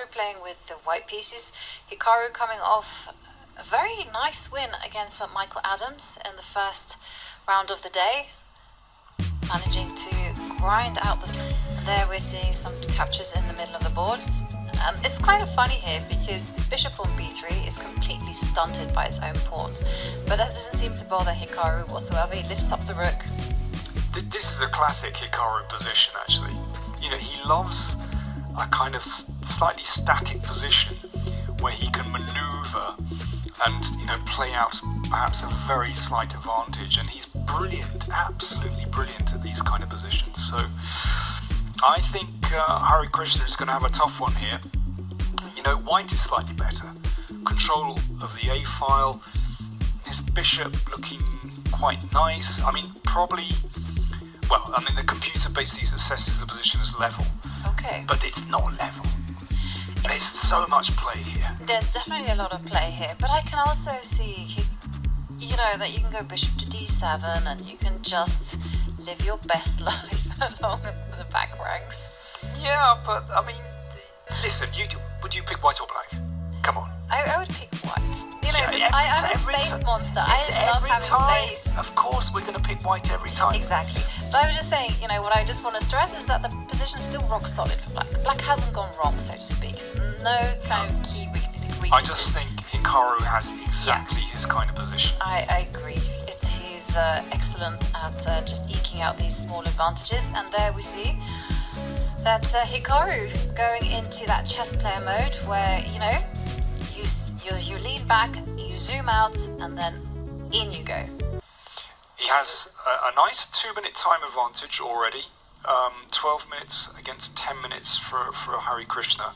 Hikaru playing with the white pieces. Hikaru coming off a very nice win against Michael Adams in the first round of the day, managing to grind out the... There we're seeing some captures in the middle of the board. It's kind of funny here because this bishop on b3 is completely stunted by its own pawns, but that doesn't seem to bother Hikaru whatsoever. He lifts up the rook. This is a classic Hikaru position, actually. You know, he loves a kind of slightly static position where he can maneuver and, you know, play out perhaps a very slight advantage, and he's brilliant, absolutely brilliant at these kind of positions. So I think Harikrishna is going to have a tough one here. You know, white is slightly better. Control of the A file, his bishop looking quite nice. I mean, probably, well, I mean, the computer basically assesses the position as level. Okay. But it's not level. There's so much play here. There's definitely a lot of play here, but I can also see, you know, that you can go bishop to d7 and you can just live your best life along the back ranks. Yeah, but I mean, listen, would you pick white or black? Come on. I would pick white. You know, Yeah, I'm a space monster. I love having space. Of course, we're going to pick white every time. Exactly. But I was just saying, you know, what I just want to stress is that the position is still rock solid for black. Black hasn't gone wrong, so to speak. No kind of key weaknesses. I just think Hikaru has exactly his kind of position. I agree. He's excellent at just eking out these small advantages, and there we see that Hikaru going into that chess player mode where, you know, you lean back, you zoom out, and then in you go. He has a nice 2-minute time advantage already. 12 minutes against 10 minutes for Harikrishna.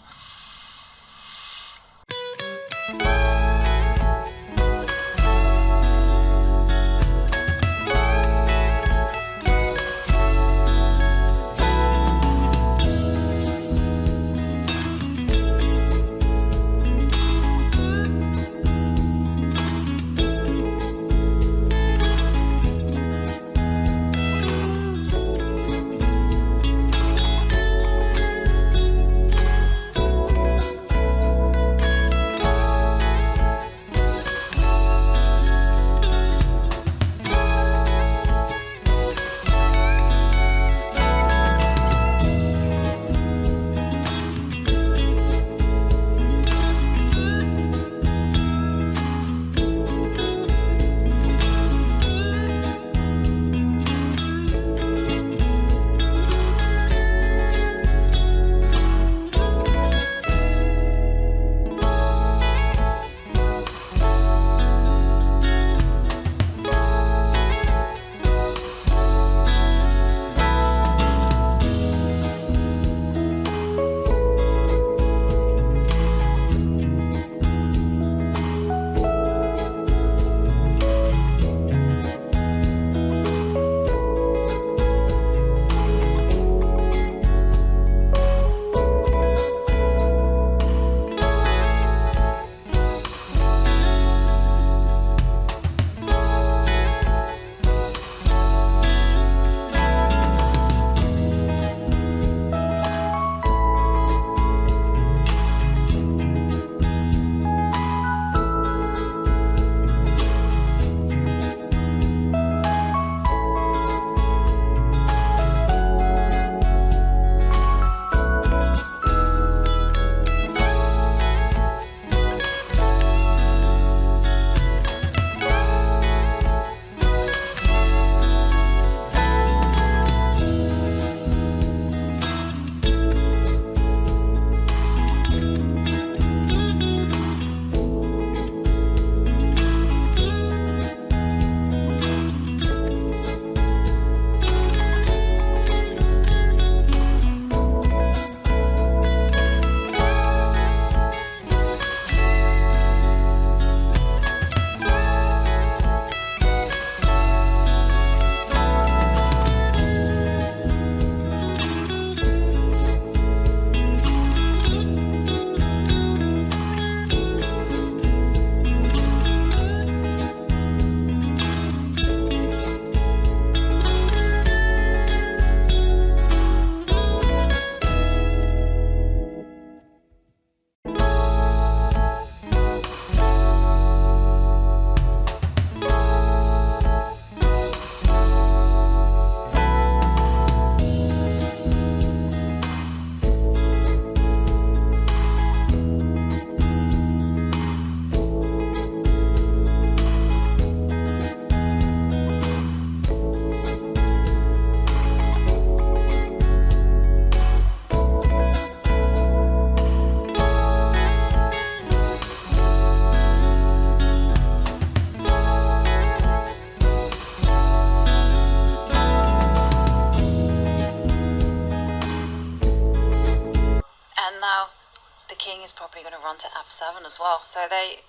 the king is probably going to run to f7 as well. So they...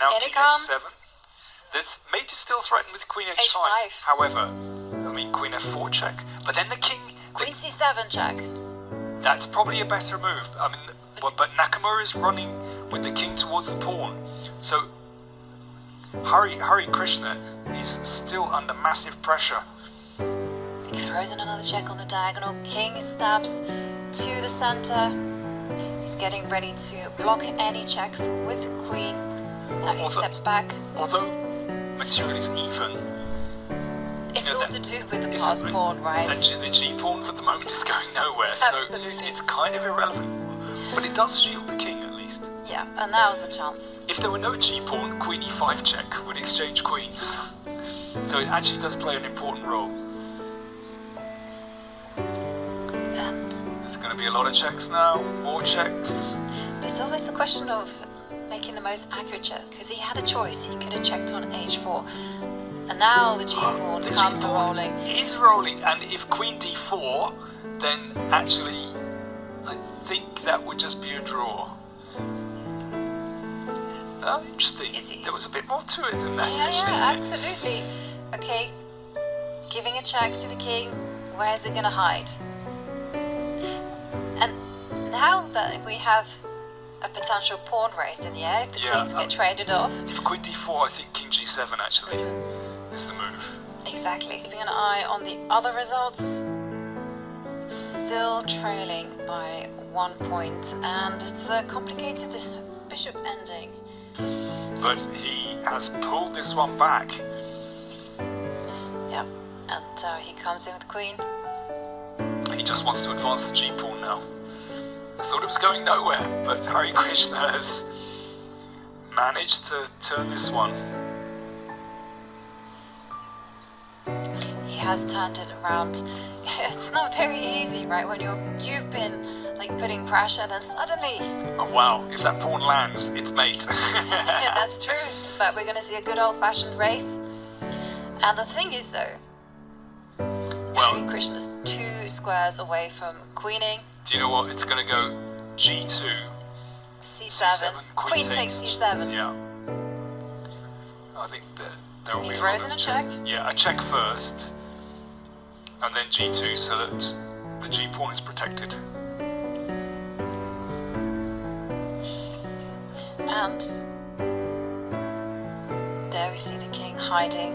Now in king it comes. h7. This mate is still threatened with queen h5. H5. However, I mean, queen f4 check. But then the king... Queen c7 check. That's probably a better move. I mean, but Nakamura is running with the king towards the pawn. So Harikrishna is still under massive pressure. He throws in another check on the diagonal. King stabs to the center. He's getting ready to block any checks with the queen. Now he steps back. Although material is even, it's all to do with the pass pawn, right? The G pawn for the moment is going nowhere, Absolutely. so it's kind of irrelevant. But it does shield the king at least. Yeah, and now's the chance. If there were no G pawn, queen e5 check would exchange queens. So it actually does play an important role. And there's going to be a lot of checks now, more checks. But it's always a question of making the most accurate check, because he had a choice. He could have checked on h4. And now the G pawn comes rolling. Is rolling, and if queen d4, then actually I think that would just be a draw. Interesting. There was a bit more to it than that. Yeah, absolutely. Okay, giving a check to the king. Where is it going to hide? And now that we have a potential pawn race in the air, if the queens get traded off. If queen d4, I think king g7 actually is the move. Exactly. Keeping an eye on the other results. Still trailing by 1 point, and it's a complicated bishop ending. But he has pulled this one back. Yep, and he comes in with queen. He just wants to advance the G pawn now. I thought it was going nowhere, but Harikrishna has managed to turn this one. He has turned it around. It's not very easy, right? When you've been like putting pressure, then suddenly... Oh wow, if that pawn lands, it's mate. Yeah, that's true. But we're going to see a good old-fashioned race. And the thing is, though, Harikrishna's 2 squares away from queening. Do you know what? It's going to go g2, c7, queen takes c7. Yeah. I think that there will be a lot of check. Yeah, a check first, and then g2 so that the g pawn is protected. And there we see the king hiding